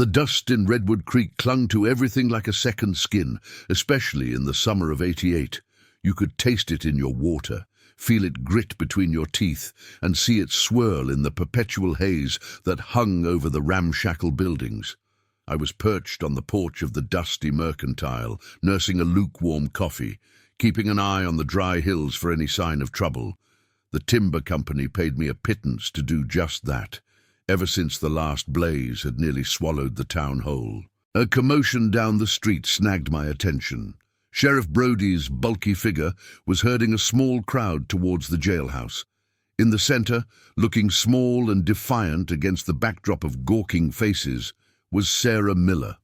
The dust in Redwood Creek clung to everything like a second skin, especially in the summer of '88. You could taste it in your water, feel it grit between your teeth, and see it swirl in the perpetual haze that hung over the ramshackle buildings. I was perched on the porch of the dusty mercantile, nursing a lukewarm coffee, keeping an eye on the dry hills for any sign of trouble. The timber company paid me a pittance to do just that, ever since the last blaze had nearly swallowed the town whole. A commotion down the street snagged my attention. Sheriff Brody's bulky figure was herding a small crowd towards the jailhouse. In the center, looking small and defiant against the backdrop of gawking faces, was Sarah Miller.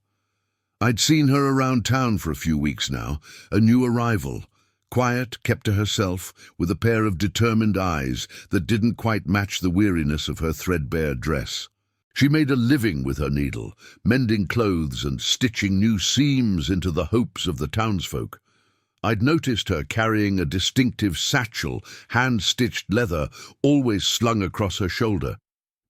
I'd seen her around town for a few weeks now, a new arrival, quiet, kept to herself, with a pair of determined eyes that didn't quite match the weariness of her threadbare dress. She made a living with her needle, mending clothes and stitching new seams into the hopes of the townsfolk. I'd noticed her carrying a distinctive satchel, hand-stitched leather, always slung across her shoulder.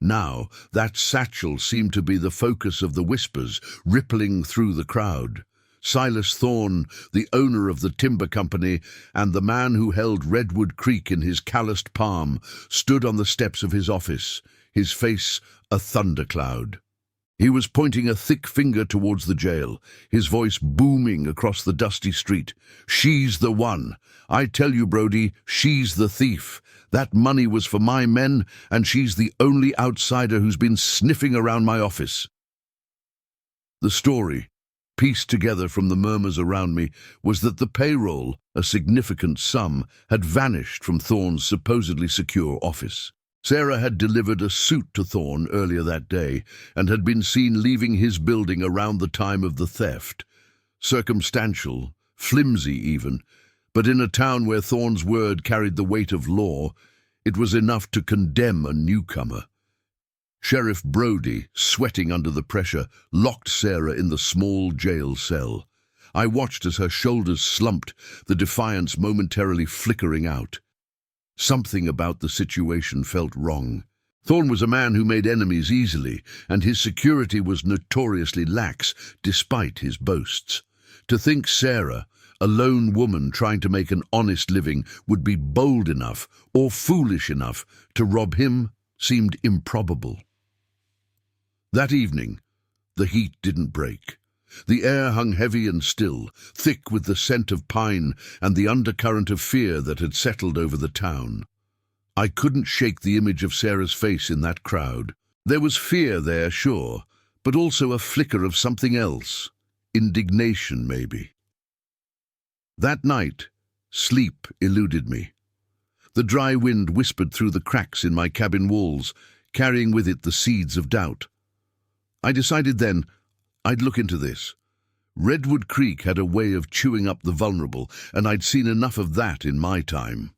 Now, that satchel seemed to be the focus of the whispers rippling through the crowd. Silas Thorne, the owner of the timber company, and the man who held Redwood Creek in his calloused palm, stood on the steps of his office, his face a thundercloud. He was pointing a thick finger towards the jail, his voice booming across the dusty street. "She's the one. I tell you, Brody, she's the thief. That money was for my men, and she's the only outsider who's been sniffing around my office." The story, pieced together from the murmurs around me, was that the payroll, a significant sum, had vanished from Thorne's supposedly secure office. Sarah had delivered a suit to Thorne earlier that day and had been seen leaving his building around the time of the theft. Circumstantial, flimsy even, but in a town where Thorne's word carried the weight of law, it was enough to condemn a newcomer. Sheriff Brody, sweating under the pressure, locked Sarah in the small jail cell. I watched as her shoulders slumped, the defiance momentarily flickering out. Something about the situation felt wrong. Thorne was a man who made enemies easily, and his security was notoriously lax, despite his boasts. To think Sarah, a lone woman trying to make an honest living, would be bold enough, or foolish enough, to rob him seemed improbable. That evening, the heat didn't break. The air hung heavy and still, thick with the scent of pine and the undercurrent of fear that had settled over the town. I couldn't shake the image of Sarah's face in that crowd. There was fear there, sure, but also a flicker of something else. Indignation, maybe. That night, sleep eluded me. The dry wind whispered through the cracks in my cabin walls, carrying with it the seeds of doubt. I decided then I'd look into this. Redwood Creek had a way of chewing up the vulnerable, and I'd seen enough of that in my time.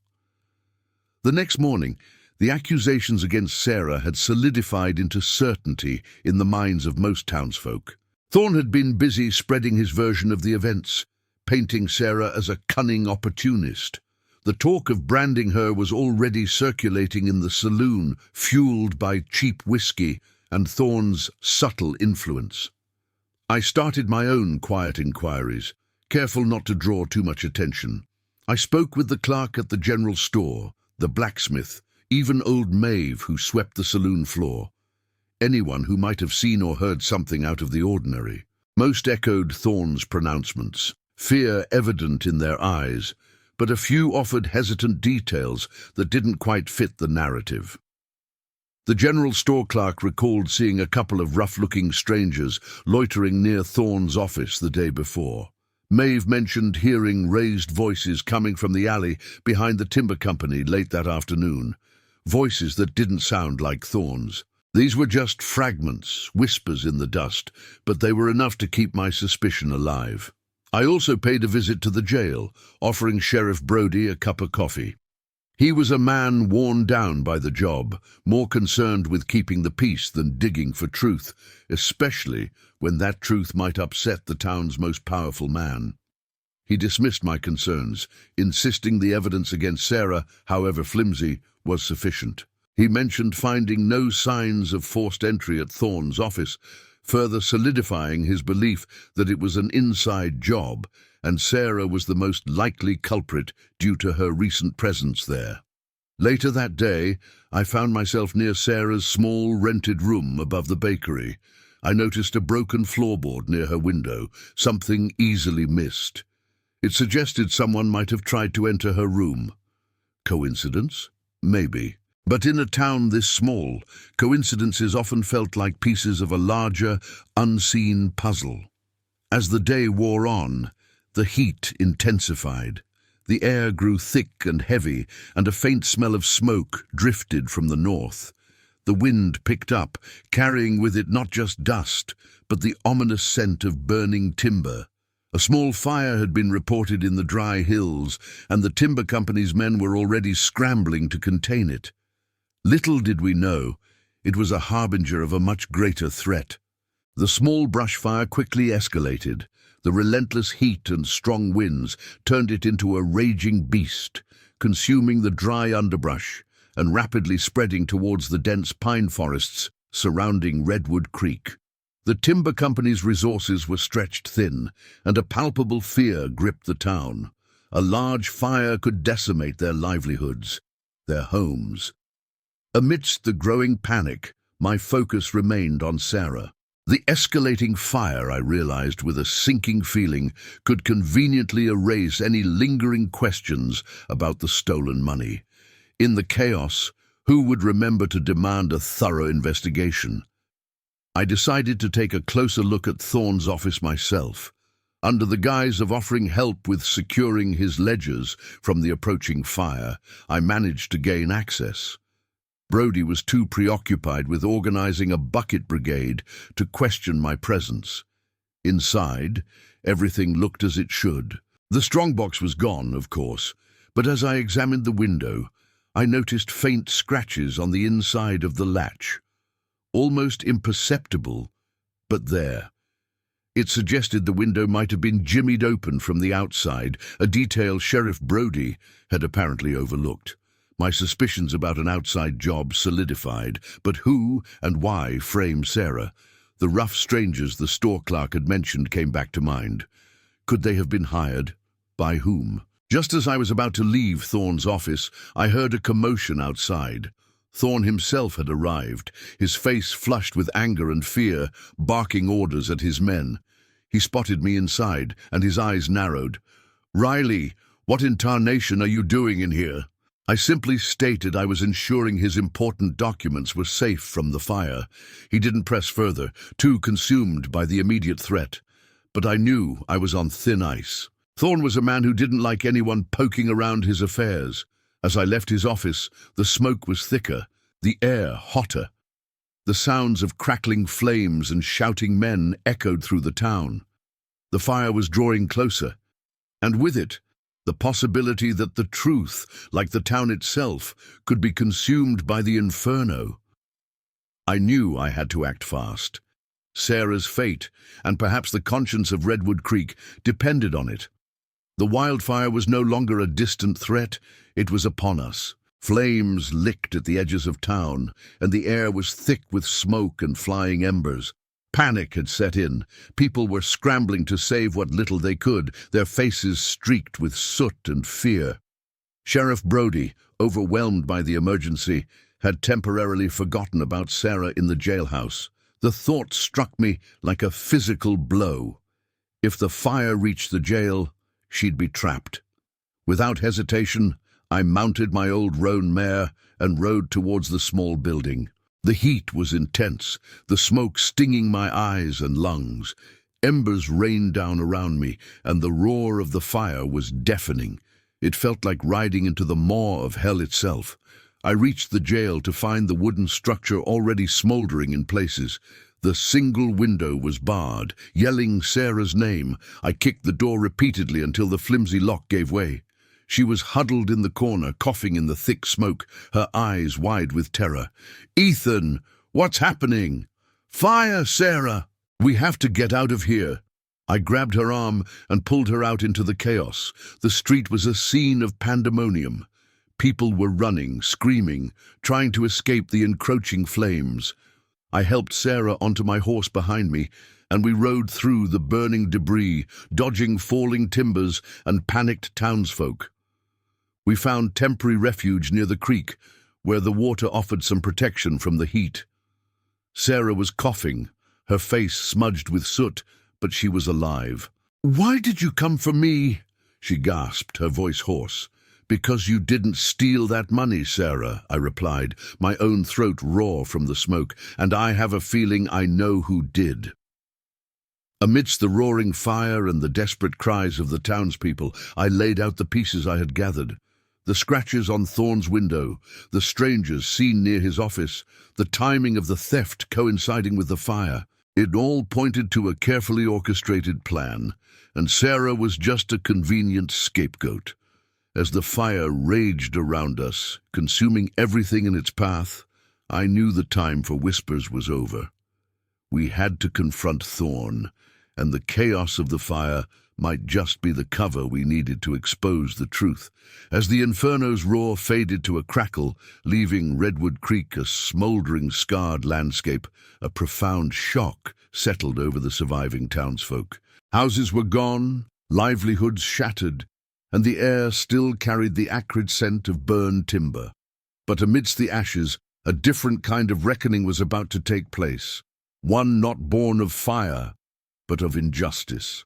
The next morning, the accusations against Sarah had solidified into certainty in the minds of most townsfolk. Thorne had been busy spreading his version of the events, painting Sarah as a cunning opportunist. The talk of branding her was already circulating in the saloon, fueled by cheap whiskey and Thorne's subtle influence. I started my own quiet inquiries, careful not to draw too much attention. I spoke with the clerk at the general store, the blacksmith, even old Maeve who swept the saloon floor. Anyone who might have seen or heard something out of the ordinary. Most echoed Thorne's pronouncements, fear evident in their eyes, but a few offered hesitant details that didn't quite fit the narrative. The general store clerk recalled seeing a couple of rough-looking strangers loitering near Thorne's office the day before. Maeve mentioned hearing raised voices coming from the alley behind the timber company late that afternoon, voices that didn't sound like Thorne's. These were just fragments, whispers in the dust, but they were enough to keep my suspicion alive. I also paid a visit to the jail, offering Sheriff Brody a cup of coffee. He was a man worn down by the job, more concerned with keeping the peace than digging for truth, especially when that truth might upset the town's most powerful man. He dismissed my concerns, insisting the evidence against Sarah, however flimsy, was sufficient. He mentioned finding no signs of forced entry at Thorne's office, further solidifying his belief that it was an inside job and Sarah was the most likely culprit due to her recent presence there. Later that day, I found myself near Sarah's small rented room above the bakery. I noticed a broken floorboard near her window, something easily missed. It suggested someone might have tried to enter her room. Coincidence? Maybe. But in a town this small, coincidences often felt like pieces of a larger, unseen puzzle. As the day wore on, the heat intensified. The air grew thick and heavy, and a faint smell of smoke drifted from the north. The wind picked up, carrying with it not just dust, but the ominous scent of burning timber. A small fire had been reported in the dry hills, and the timber company's men were already scrambling to contain it. Little did we know, it was a harbinger of a much greater threat. The small brush fire quickly escalated. The relentless heat and strong winds turned it into a raging beast, consuming the dry underbrush and rapidly spreading towards the dense pine forests surrounding Redwood Creek. The timber company's resources were stretched thin, and a palpable fear gripped the town. A large fire could decimate their livelihoods, their homes. Amidst the growing panic, my focus remained on Sarah. The escalating fire, I realized with a sinking feeling, could conveniently erase any lingering questions about the stolen money. In the chaos, who would remember to demand a thorough investigation? I decided to take a closer look at Thorne's office myself. Under the guise of offering help with securing his ledgers from the approaching fire, I managed to gain access. Brody was too preoccupied with organizing a bucket brigade to question my presence. Inside, everything looked as it should. The strongbox was gone, of course, but as I examined the window, I noticed faint scratches on the inside of the latch. Almost imperceptible, but there. It suggested the window might have been jimmied open from the outside, a detail Sheriff Brody had apparently overlooked. My suspicions about an outside job solidified, but who and why frame Sarah? The rough strangers the store clerk had mentioned came back to mind. Could they have been hired? By whom? Just as I was about to leave Thorne's office, I heard a commotion outside. Thorne himself had arrived, his face flushed with anger and fear, barking orders at his men. He spotted me inside, and his eyes narrowed. "Riley, what in tarnation are you doing in here?" I simply stated I was ensuring his important documents were safe from the fire. He didn't press further, too consumed by the immediate threat. But I knew I was on thin ice. Thorne was a man who didn't like anyone poking around his affairs. As I left his office, the smoke was thicker, the air hotter. The sounds of crackling flames and shouting men echoed through the town. The fire was drawing closer, and with it, the possibility that the truth, like the town itself, could be consumed by the inferno. I knew I had to act fast. Sarah's fate, and perhaps the conscience of Redwood Creek, depended on it. The wildfire was no longer a distant threat, it was upon us. Flames licked at the edges of town, and the air was thick with smoke and flying embers. Panic had set in. People were scrambling to save what little they could, their faces streaked with soot and fear. Sheriff Brody, overwhelmed by the emergency, had temporarily forgotten about Sarah in the jailhouse. The thought struck me like a physical blow. If the fire reached the jail, she'd be trapped. Without hesitation, I mounted my old roan mare and rode towards the small building. The heat was intense, the smoke stinging my eyes and lungs. Embers rained down around me, and the roar of the fire was deafening. It felt like riding into the maw of hell itself. I reached the jail to find the wooden structure already smoldering in places. The single window was barred. Yelling Sarah's name, I kicked the door repeatedly until the flimsy lock gave way. She was huddled in the corner, coughing in the thick smoke, her eyes wide with terror. "Ethan, what's happening?" "Fire, Sarah! We have to get out of here." I grabbed her arm and pulled her out into the chaos. The street was a scene of pandemonium. People were running, screaming, trying to escape the encroaching flames. I helped Sarah onto my horse behind me, and we rode through the burning debris, dodging falling timbers and panicked townsfolk. We found temporary refuge near the creek, where the water offered some protection from the heat. Sarah was coughing, her face smudged with soot, but she was alive. "Why did you come for me?" she gasped, her voice hoarse. "Because you didn't steal that money, Sarah," I replied, my own throat raw from the smoke, "and I have a feeling I know who did." Amidst the roaring fire and the desperate cries of the townspeople, I laid out the pieces I had gathered. The scratches on Thorne's window, the strangers seen near his office, the timing of the theft coinciding with the fire. It all pointed to a carefully orchestrated plan, and Sarah was just a convenient scapegoat. As the fire raged around us, consuming everything in its path, I knew the time for whispers was over. We had to confront Thorne, and the chaos of the fire might just be the cover we needed to expose the truth. As the inferno's roar faded to a crackle, leaving Redwood Creek a smoldering, scarred landscape, a profound shock settled over the surviving townsfolk. Houses were gone, livelihoods shattered, and the air still carried the acrid scent of burned timber. But amidst the ashes, a different kind of reckoning was about to take place, one not born of fire, but of injustice.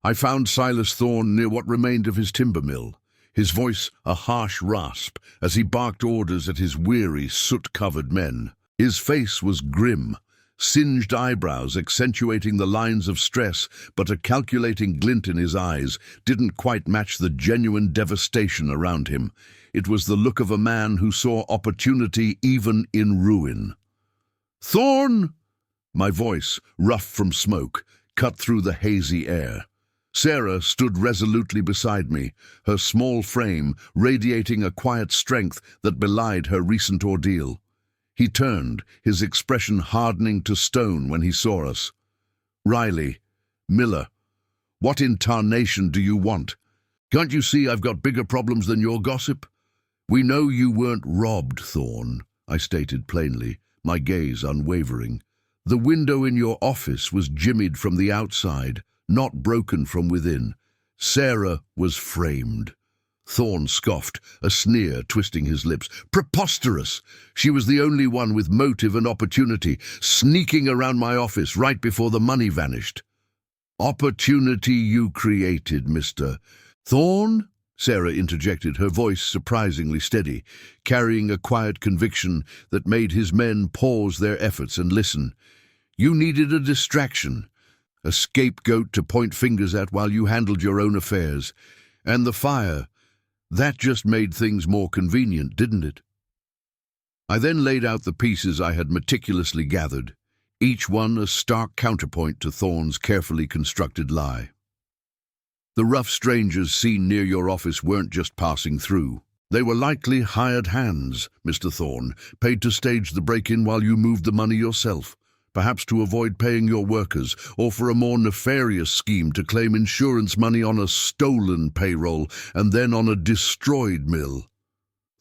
I found Silas Thorne near what remained of his timber mill, his voice a harsh rasp as he barked orders at his weary, soot-covered men. His face was grim, singed eyebrows accentuating the lines of stress, but a calculating glint in his eyes didn't quite match the genuine devastation around him. It was the look of a man who saw opportunity even in ruin. "Thorne!" My voice, rough from smoke, cut through the hazy air. Sarah stood resolutely beside me, her small frame radiating a quiet strength that belied her recent ordeal. He turned, his expression hardening to stone when he saw us. "Riley, Miller, what in tarnation do you want? Can't you see I've got bigger problems than your gossip?" "We know you weren't robbed, Thorne," I stated plainly, my gaze unwavering. "The window in your office was jimmied from the outside, not broken from within. Sarah was framed." Thorne scoffed, a sneer twisting his lips. "Preposterous! She was the only one with motive and opportunity, sneaking around my office right before the money vanished." "Opportunity you created, Mr. Thorne?" Sarah interjected, her voice surprisingly steady, carrying a quiet conviction that made his men pause their efforts and listen. "You needed a distraction, a scapegoat to point fingers at while you handled your own affairs. And the fire, that just made things more convenient, didn't it?" I then laid out the pieces I had meticulously gathered, each one a stark counterpoint to Thorne's carefully constructed lie. "The rough strangers seen near your office weren't just passing through. They were likely hired hands, Mr. Thorne, paid to stage the break-in while you moved the money yourself, perhaps to avoid paying your workers, or for a more nefarious scheme to claim insurance money on a stolen payroll and then on a destroyed mill."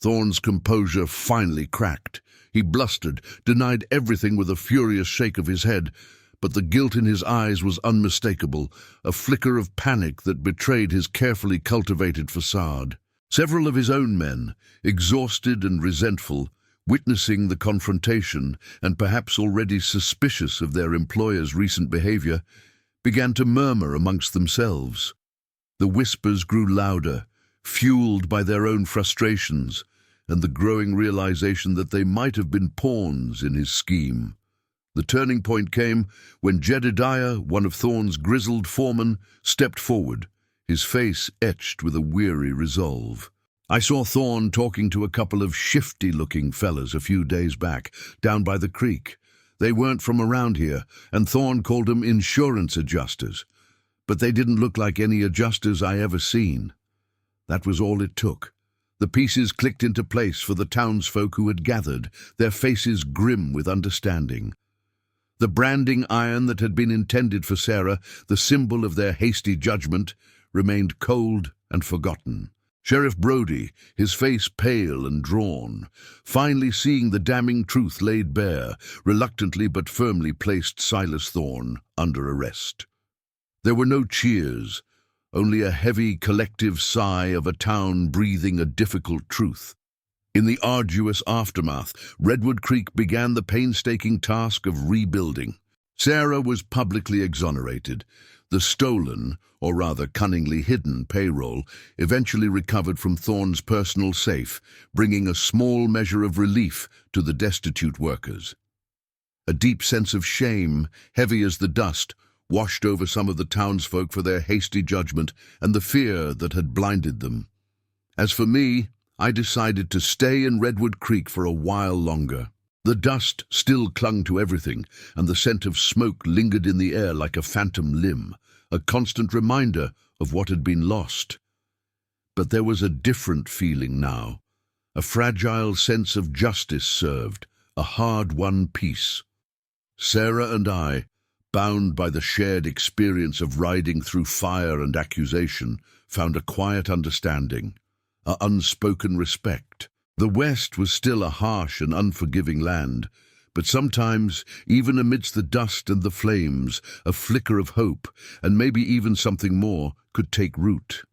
Thorne's composure finally cracked. He blustered, denied everything with a furious shake of his head, but the guilt in his eyes was unmistakable, a flicker of panic that betrayed his carefully cultivated facade. Several of his own men, exhausted and resentful, witnessing the confrontation and perhaps already suspicious of their employer's recent behavior, began to murmur amongst themselves. The whispers grew louder, fueled by their own frustrations and the growing realization that they might have been pawns in his scheme. The turning point came when Jedediah, one of Thorne's grizzled foremen, stepped forward, his face etched with a weary resolve. "I saw Thorne talking to a couple of shifty-looking fellas a few days back, down by the creek. They weren't from around here, and Thorne called them insurance adjusters. But they didn't look like any adjusters I ever seen." That was all it took. The pieces clicked into place for the townsfolk who had gathered, their faces grim with understanding. The branding iron that had been intended for Sarah, the symbol of their hasty judgment, remained cold and forgotten. Sheriff Brody, his face pale and drawn, finally seeing the damning truth laid bare, reluctantly but firmly placed Silas Thorne under arrest. There were no cheers, only a heavy collective sigh of a town breathing a difficult truth. In the arduous aftermath, Redwood Creek began the painstaking task of rebuilding. Sarah was publicly exonerated. The stolen, or rather cunningly hidden, payroll eventually recovered from Thorne's personal safe, bringing a small measure of relief to the destitute workers. A deep sense of shame, heavy as the dust, washed over some of the townsfolk for their hasty judgment and the fear that had blinded them. As for me, I decided to stay in Redwood Creek for a while longer. The dust still clung to everything, and the scent of smoke lingered in the air like a phantom limb, a constant reminder of what had been lost. But there was a different feeling now, a fragile sense of justice served, a hard-won peace. Sarah and I, bound by the shared experience of riding through fire and accusation, found a quiet understanding, an unspoken respect. The West was still a harsh and unforgiving land, but sometimes, even amidst the dust and the flames, a flicker of hope, and maybe even something more, could take root.